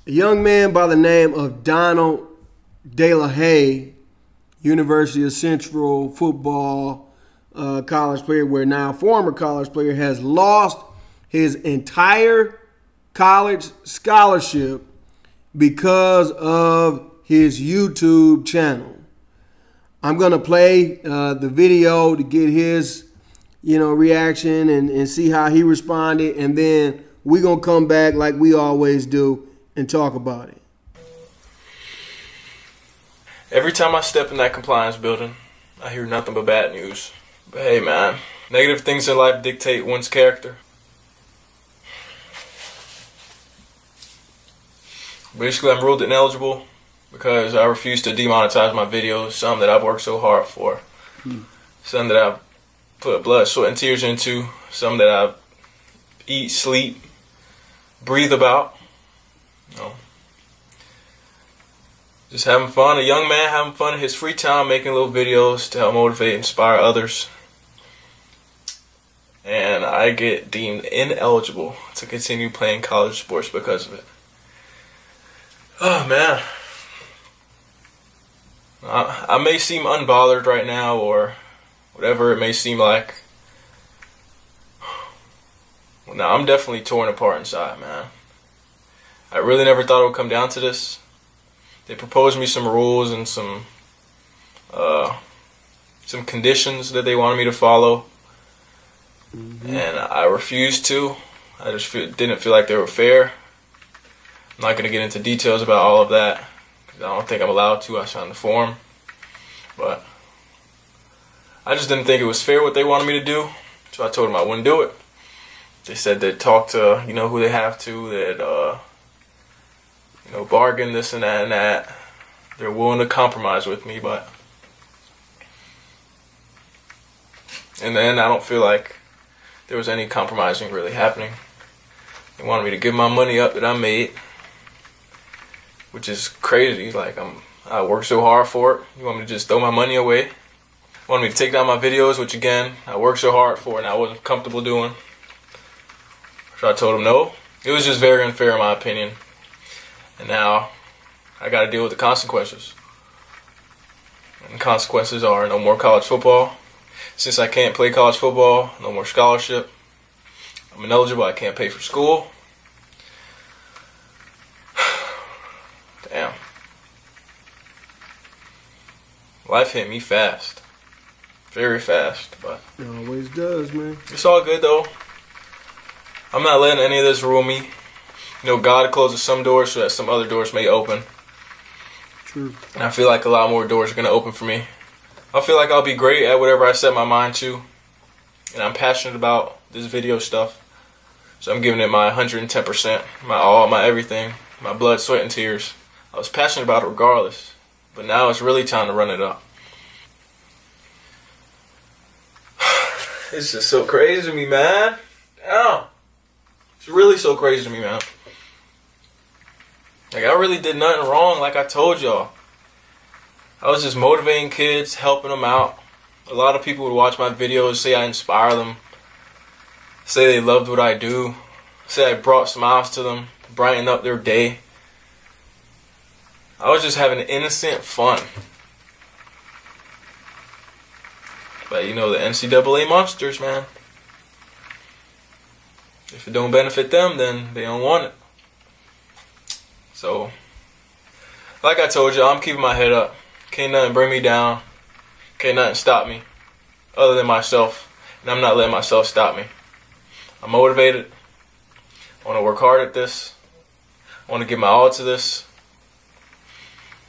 A young man by the name of Donald De La Haye, University of Central football college player, where now former college player, has lost his entire college scholarship because of his YouTube channel. I'm going to play the video to get his reaction and see how he responded, and then we're going to come back like we always do and talk about it. Every time I step in that compliance building, I hear nothing but bad news. But hey man, negative things in life dictate one's character. Basically, I'm ruled ineligible because I refuse to demonetize my videos, some that I've worked so hard for, some that I've put blood, sweat, and tears into, some that I eat, sleep, breathe about. Just having fun, a young man having fun in his free time, making little videos to help motivate and inspire others. And I get deemed ineligible to continue playing college sports because of it. Oh man. I may seem unbothered right now, or whatever it may seem like. Well, now I'm definitely torn apart inside, man. I really never thought it would come down to this. They proposed me some rules and some conditions that they wanted me to follow, and I refused to. I just didn't feel like they were fair. I'm not going to get into details about all of that because I don't think I'm allowed to. I signed the form, but I just didn't think it was fair what they wanted me to do, so I told them I wouldn't do it. They said they'd talk to who they have to, that bargain this and that and that. They're willing to compromise with me, but in the end, I don't feel like there was any compromising really happening. They wanted me to give my money up that I made, which is crazy. Like, I worked so hard for it. You want me to just throw my money away? You want me to take down my videos, which again, I worked so hard for and I wasn't comfortable doing. So I told them no. It was just very unfair in my opinion. And now I got to deal with the consequences. And the consequences are no more college football. Since I can't play college football, no more scholarship. I'm ineligible. I can't pay for school. Damn. Life hit me fast. Very fast. But It always does, man. it's all good though. I'm not letting any of this rule me. God closes some doors so that some other doors may open. True. And I feel like a lot more doors are going to open for me. I feel like I'll be great at whatever I set my mind to. And I'm passionate about this video stuff. So I'm giving it my 110%, my all, my everything, my blood, sweat, and tears. I was passionate about it regardless. But now it's really time to run it up. It's just so crazy to me, man. Damn. It's really so crazy to me, man. Like, I really did nothing wrong, like I told y'all. I was just motivating kids, helping them out. A lot of people would watch my videos, say I inspire them, say they loved what I do, say I brought smiles to them, brighten up their day. I was just having innocent fun. But the NCAA monsters, man. If it don't benefit them, then they don't want it. So, like I told you, I'm keeping my head up. Can't nothing bring me down. Can't nothing stop me other than myself. And I'm not letting myself stop me. I'm motivated. I want to work hard at this. I want to give my all to this.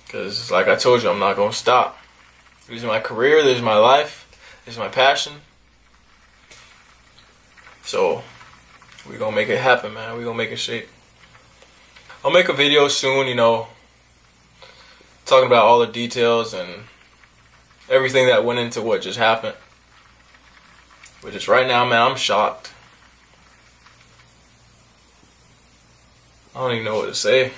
Because, like I told you, I'm not going to stop. This is my career. This is my life. This is my passion. So, we're going to make it happen, man. We're going to make it shape. I'll make a video soon, talking about all the details and everything that went into what just happened. But just right now, man, I'm shocked. I don't even know what to say.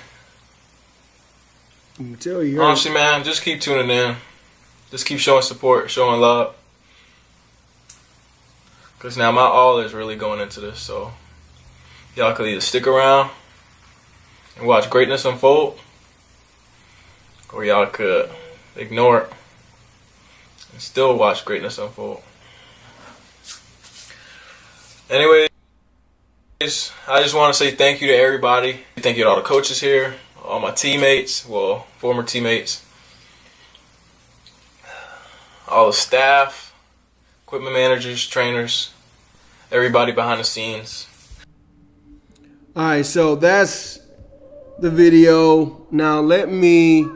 I can tell you. Honestly, man, just keep tuning in. Just keep showing support, showing love. Because now my all is really going into this, so y'all can either stick around and watch greatness unfold, or y'all could ignore it and still watch greatness unfold. Anyways, I just want to say thank you to everybody. Thank you to all the coaches here, all my teammates, well, former teammates, all the staff, equipment managers, trainers, everybody behind the scenes. All right, so that's the video. Now let me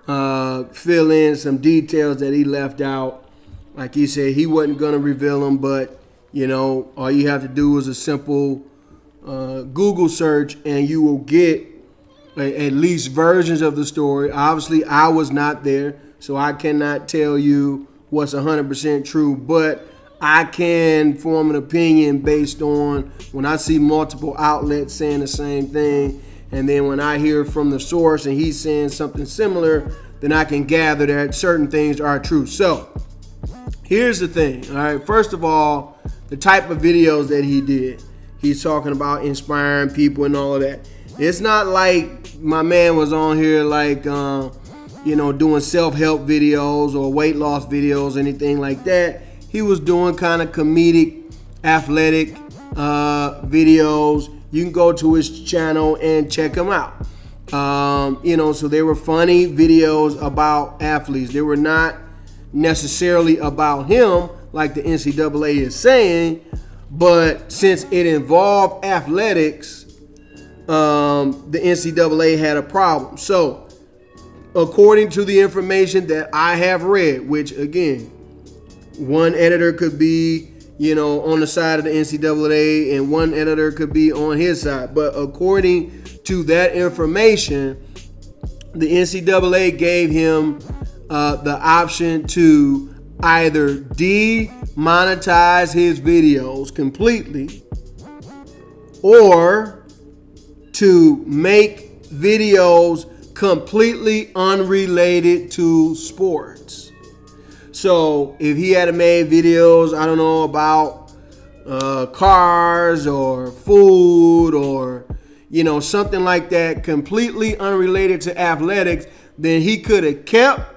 fill in some details that he left out. Like he said, he wasn't going to reveal them, but, you know, all you have to do is a simple Google search and you will get at least versions of the story. Obviously, I was not there, so I cannot tell you what's 100% true, but I can form an opinion based on when I see multiple outlets saying the same thing, and then when I hear from the source and he's saying something similar, then I can gather that certain things are true. So here's the thing. All right, first of all, the type of videos that he did. He's talking about inspiring people and all of that. It's not like my man was on here like, doing self-help videos or weight loss videos, anything like that. He was doing kind of comedic, athletic videos. You can go to his channel and check him out. So they were funny videos about athletes. They were not necessarily about him like the NCAA is saying, but since it involved athletics, the NCAA had a problem. So according to the information that I have read, which again, one editor could be, on the side of the NCAA and one editor could be on his side. But according to that information, the NCAA gave him the option to either demonetize his videos completely or to make videos completely unrelated to sports. So if he had made videos, I don't know, about cars or food or, something like that, completely unrelated to athletics, then he could have kept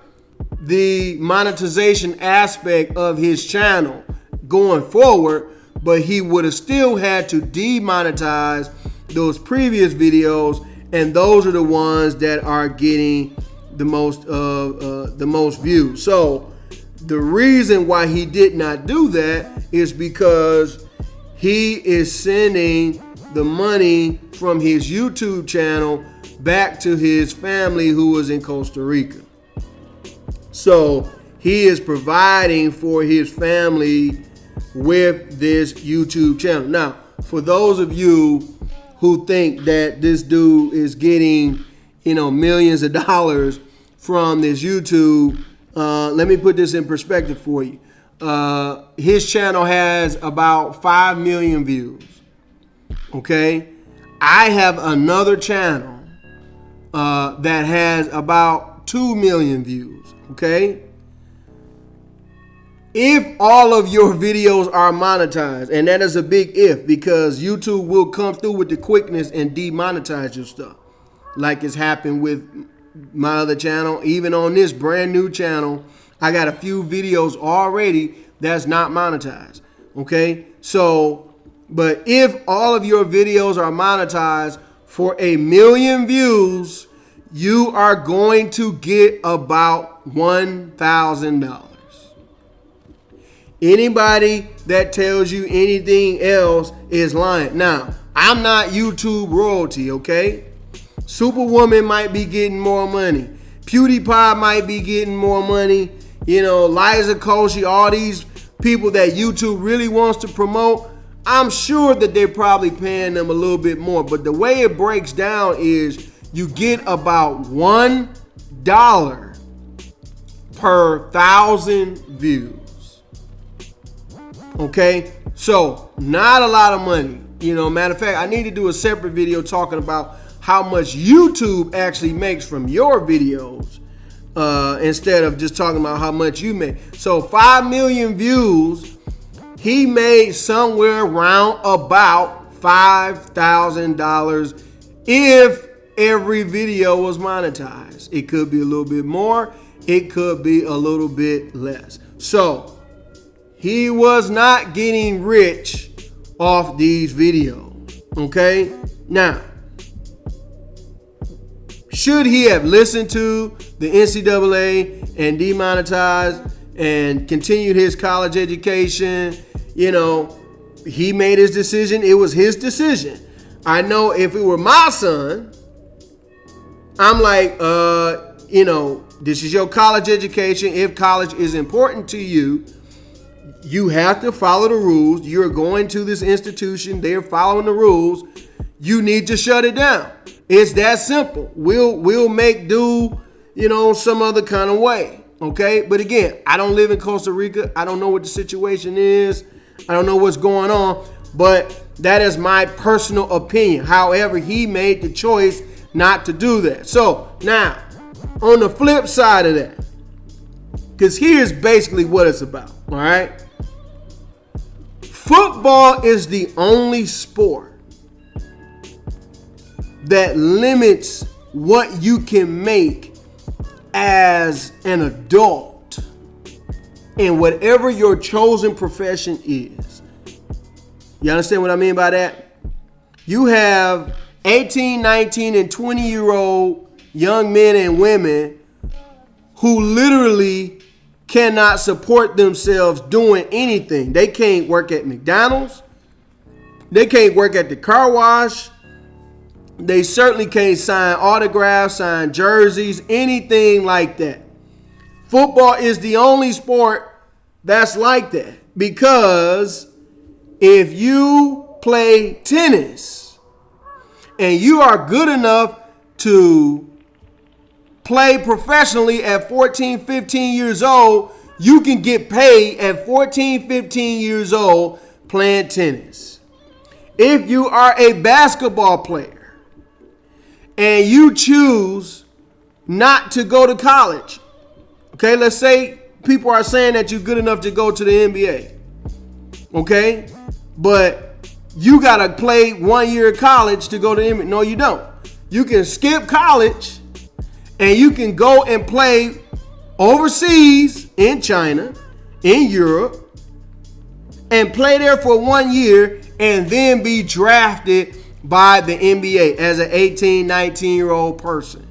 the monetization aspect of his channel going forward, but he would have still had to demonetize those previous videos, and those are the ones that are getting the most views. So the reason why he did not do that is because he is sending the money from his YouTube channel back to his family who is in Costa Rica. So he is providing for his family with this YouTube channel. Now, for those of you who think that this dude is getting, millions of dollars from this YouTube, let me put this in perspective for you. His channel has about 5 million views. Okay? I have another channel that has about 2 million views. Okay? If all of your videos are monetized, and that is a big if, because YouTube will come through with the quickness and demonetize your stuff, like it's happened with my other channel. Even on this brand new channel, I got a few videos already that's not monetized. Okay, so but if all of your videos are monetized for 1 million views, you are going to get about $1,000. Anybody that tells you anything else is lying. Now, I'm not YouTube royalty, okay? Superwoman might be getting more money. PewDiePie might be getting more money. Liza Koshy, all these people that YouTube really wants to promote, I'm sure that they're probably paying them a little bit more. But the way it breaks down is you get about $1 per 1,000 views. Okay, so not a lot of money. Matter of fact, I need to do a separate video talking about how much YouTube actually makes from your videos instead of just talking about how much you make. So 5 million views, he made somewhere around about $5,000 if every video was monetized. It could be a little bit more. It could be a little bit less. So he was not getting rich off these videos. Okay? Now, should he have listened to the NCAA and demonetized and continued his college education? You know, he made his decision. It was his decision. I know if it were my son, I'm like, you know, this is your college education. If college is important to you, you have to follow the rules. You're going to this institution. They're following the rules. You need to shut it down. It's that simple. We'll make do, you know, some other kind of way. Okay? But again, I don't live in Costa Rica. I don't know what the situation is. I don't know what's going on. But that is my personal opinion. However, he made the choice not to do that. So now, on the flip side of that, because here's basically what it's about. All right? Football is the only sport that limits what you can make as an adult in whatever your chosen profession is. You understand what I mean by that? You have 18, 19, and 20-year-old young men and women who literally cannot support themselves doing anything. They can't work at McDonald's. They can't work at the car wash. They certainly can't sign autographs, sign jerseys, anything like that. Football is the only sport that's like that. Because if you play tennis and you are good enough to play professionally at 14, 15 years old, you can get paid at 14, 15 years old playing tennis. If you are a basketball player and you choose not to go to college, okay, let's say people are saying that you're good enough to go to the NBA, okay, but you got to play 1 year of college to go to the NBA. No, you don't. You can skip college and you can go and play overseas in China, in Europe, and play there for 1 year and then be drafted by the NBA as an 18, 19-year-old person.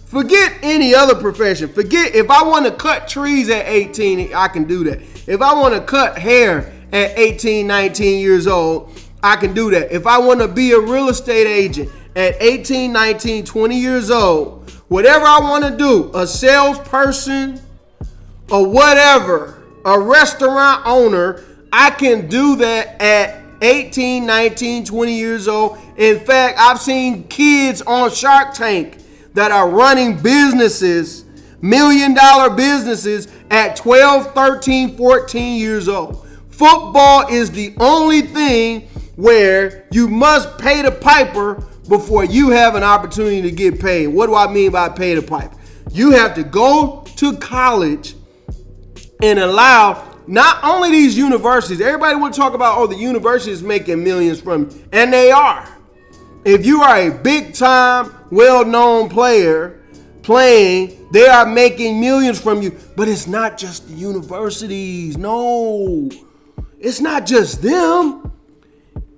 Forget any other profession. Forget if I want to cut trees at 18, I can do that. If I want to cut hair at 18, 19 years old, I can do that. If I want to be a real estate agent at 18, 19, 20 years old, whatever I want to do, a salesperson or whatever, a restaurant owner, I can do that at 18, 19, 20 years old. In fact, I've seen kids on Shark Tank that are running businesses, $1 million businesses at 12, 13, 14 years old. Football is the only thing where you must pay the piper before you have an opportunity to get paid. What do I mean by pay the piper? You have to go to college and allow not only these universities. Everybody want to talk about, oh, the university is making millions from you. And they are. If you are a big time, well-known player playing, they are making millions from you. But it's not just the universities. No. It's not just them.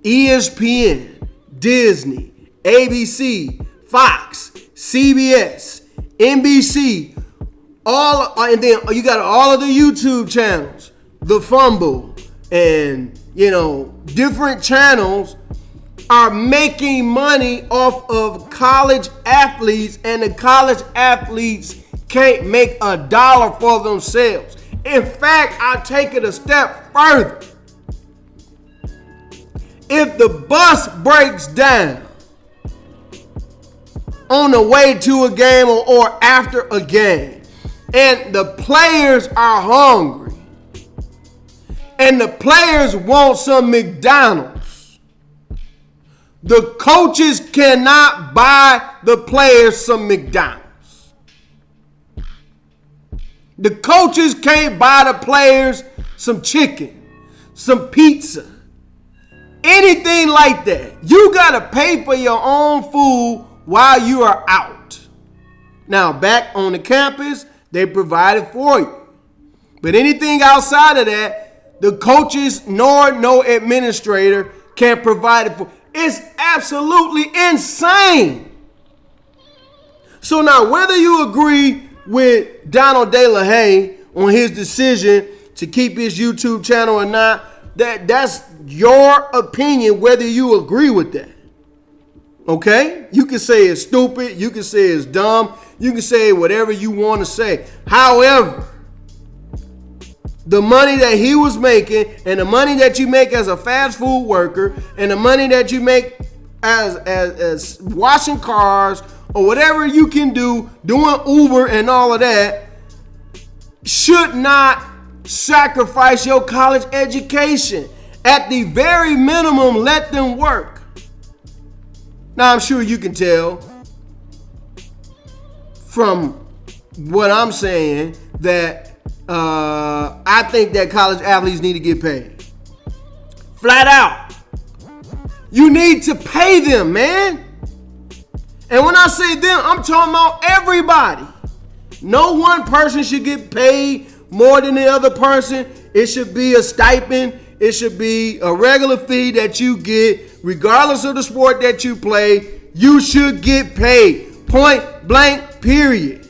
ESPN, Disney, ABC, Fox, CBS, NBC, and then you got all of the YouTube channels, The Fumble, and, you know, different channels are making money off of college athletes, and the college athletes can't make a dollar for themselves. In fact, I take it a step further. If the bus breaks down on the way to a game or after a game, and the players are hungry, and the players want some McDonald's, the coaches cannot buy the players some McDonald's. The coaches can't buy the players some chicken, some pizza, anything like that. You got to pay for your own food while you are out. Now, back on the campus, they provide it for you. But anything outside of that, the coaches nor no administrator can provide it for. It's absolutely insane. So now, whether you agree with Donald De La Haye on his decision to keep his YouTube channel or not, that's your opinion, whether you agree with that. Okay? You can say it's stupid. You can say it's dumb. You can say whatever you want to say. However, the money that he was making and the money that you make as a fast food worker and the money that you make as washing cars or whatever you can do, doing Uber and all of that, should not sacrifice your college education. At the very minimum, let them work. Now, I'm sure you can tell from what I'm saying that I think that college athletes need to get paid. Flat out. You need to pay them, man. And when I say them, I'm talking about everybody. No one person should get paid more than the other person. It should be a stipend. It should be a regular fee that you get, regardless of the sport that you play. You should get paid. Point blank, period.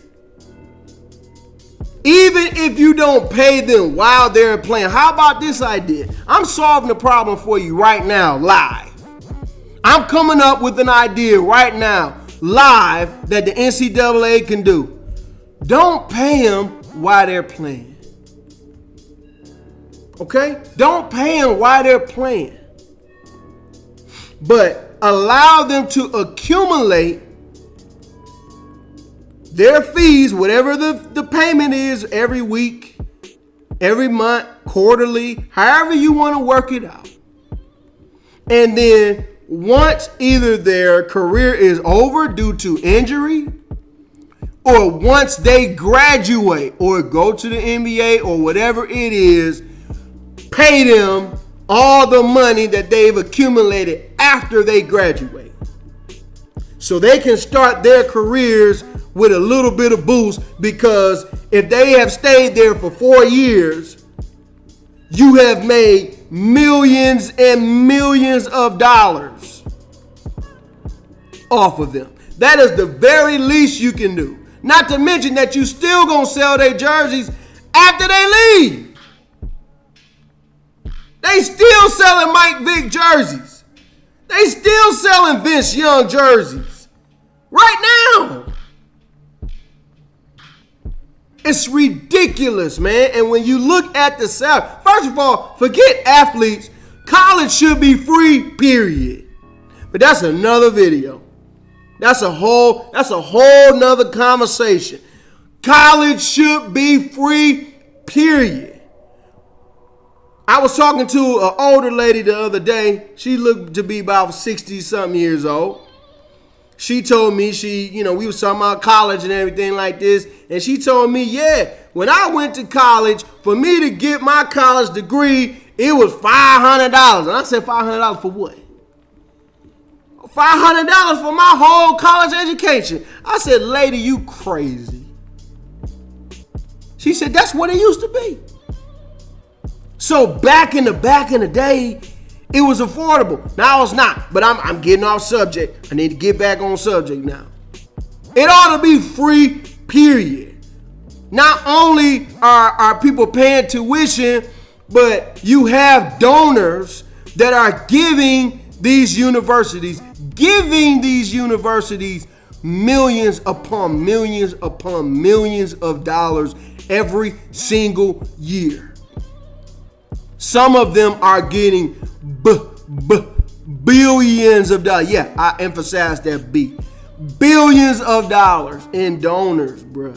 Even if you don't pay them while they're playing. How about this idea? I'm solving the problem for you right now, live. I'm coming up with an idea right now, live, that the NCAA can do. Don't pay them while they're playing. Okay? Don't pay them while they're playing. But allow them to accumulate their fees, whatever the payment is, every week, every month, quarterly, however you want to work it out. And then once either their career is over due to injury, or once they graduate or go to the NBA or whatever it is, pay them all the money that they've accumulated after they graduate. So they can start their careers with a little bit of boost, because if they have stayed there for 4 years, you have made millions and millions of dollars off of them. That is the very least you can do. Not to mention that you still gonna sell their jerseys after they leave. They still selling Mike Vick jerseys. They still selling Vince Young jerseys. Right now. It's ridiculous, man. And when you look at the salary, first of all, forget athletes. College should be free, period. But that's another video. That's a whole nother conversation. College should be free, period. I was talking to an older lady the other day. She looked to be about 60-something years old. She told me we was talking about college and everything like this. And she told me, yeah, when I went to college, for me to get my college degree, it was $500. And I said, $500 for what? $500 for my whole college education. I said, lady, you crazy. She said, that's what it used to be. So back in the day, it was affordable. Now it's not, but I'm getting off subject. I need to get back on subject now. It ought to be free, period. Not only are people paying tuition, but you have donors that are giving these universities millions upon millions of dollars every single year. Some of them are getting billions of dollars. Yeah, I emphasize that B. Billions of dollars in donors, bruh.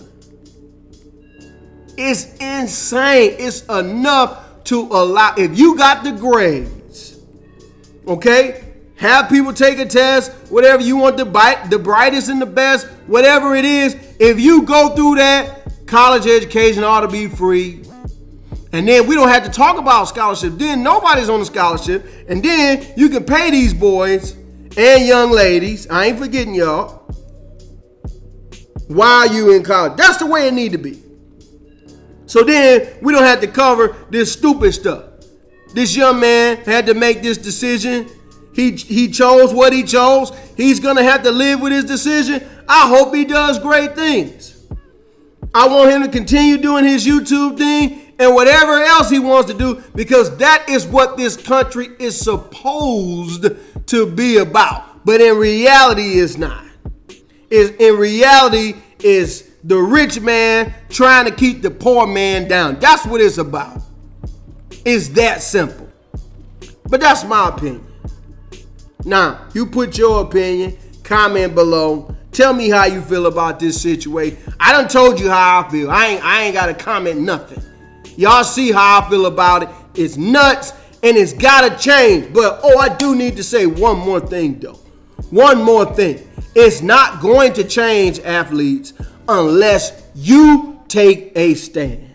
It's insane. It's enough to allow, if you got the grades, okay, have people take a test, whatever you want, the brightest and the best, whatever it is. If you go through that, college education ought to be free. And then we don't have to talk about scholarship. Then nobody's on a scholarship. And then you can pay these boys and young ladies, I ain't forgetting y'all, while you in college. That's the way it need to be. So then we don't have to cover this stupid stuff. This young man had to make this decision. He chose what he chose. He's going to have to live with his decision. I hope he does great things. I want him to continue doing his YouTube thing and whatever else he wants to do, because that is what this country is supposed to be about. But in reality, it's not. In reality, is the rich man trying to keep the poor man down. That's what it's about. It's that simple. But that's my opinion. Now, you put your opinion, comment below. Tell me how you feel about this situation. I done told you how I feel. I ain't got to comment nothing. Y'all see how I feel about it. It's nuts and it's got to change. But, I do need to say one more thing, though. One more thing. It's not going to change, athletes, unless you take a stand.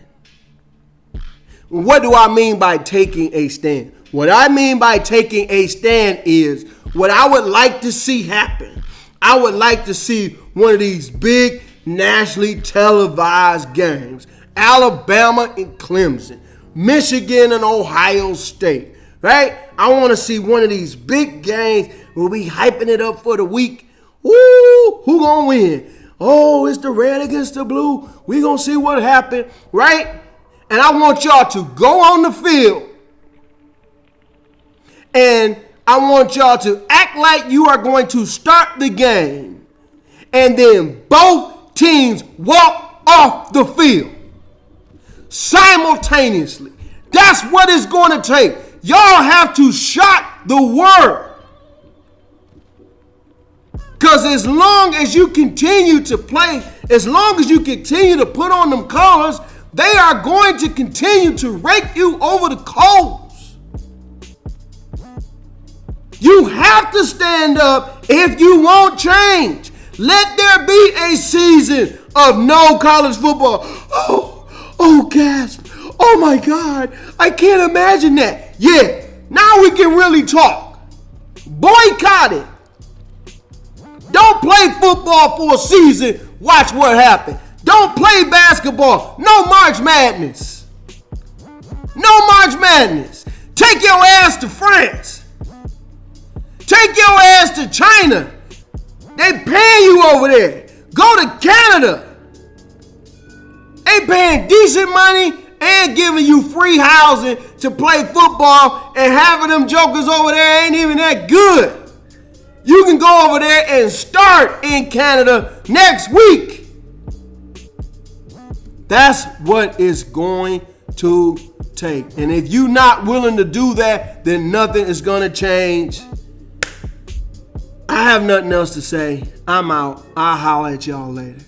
What do I mean by taking a stand? What I mean by taking a stand is what I would like to see happen. I would like to see one of these big nationally televised games. Alabama and Clemson, Michigan and Ohio State, right? I want to see one of these big games. We'll be hyping it up for the week. Woo! Who gonna win? Oh, it's the red against the blue. We gonna see what happened, right? And I want y'all to go on the field and I want y'all to act like you are going to start the game and then both teams walk off the field simultaneously. That's what it's going to take. Y'all have to shock the world. Because as long as you continue to play, as long as you continue to put on them colors, they are going to continue to rake you over the coals. You have to stand up if you want change. Let there be a season of no college football. Oh, gasp. Oh my God. I can't imagine that. Yeah, now we can really talk. Boycott it. Don't play football for a season. Watch what happens. Don't play basketball. No March Madness. No March Madness. Take your ass to France. Take your ass to China. They paying you over there. Go to Canada. They paying decent money and giving you free housing to play football, and having them jokers over there ain't even that good. You can go over there and start in Canada next week. That's what it's going to take. And if you're not willing to do that, then nothing is going to change. I have nothing else to say. I'm out. I'll holler at y'all later.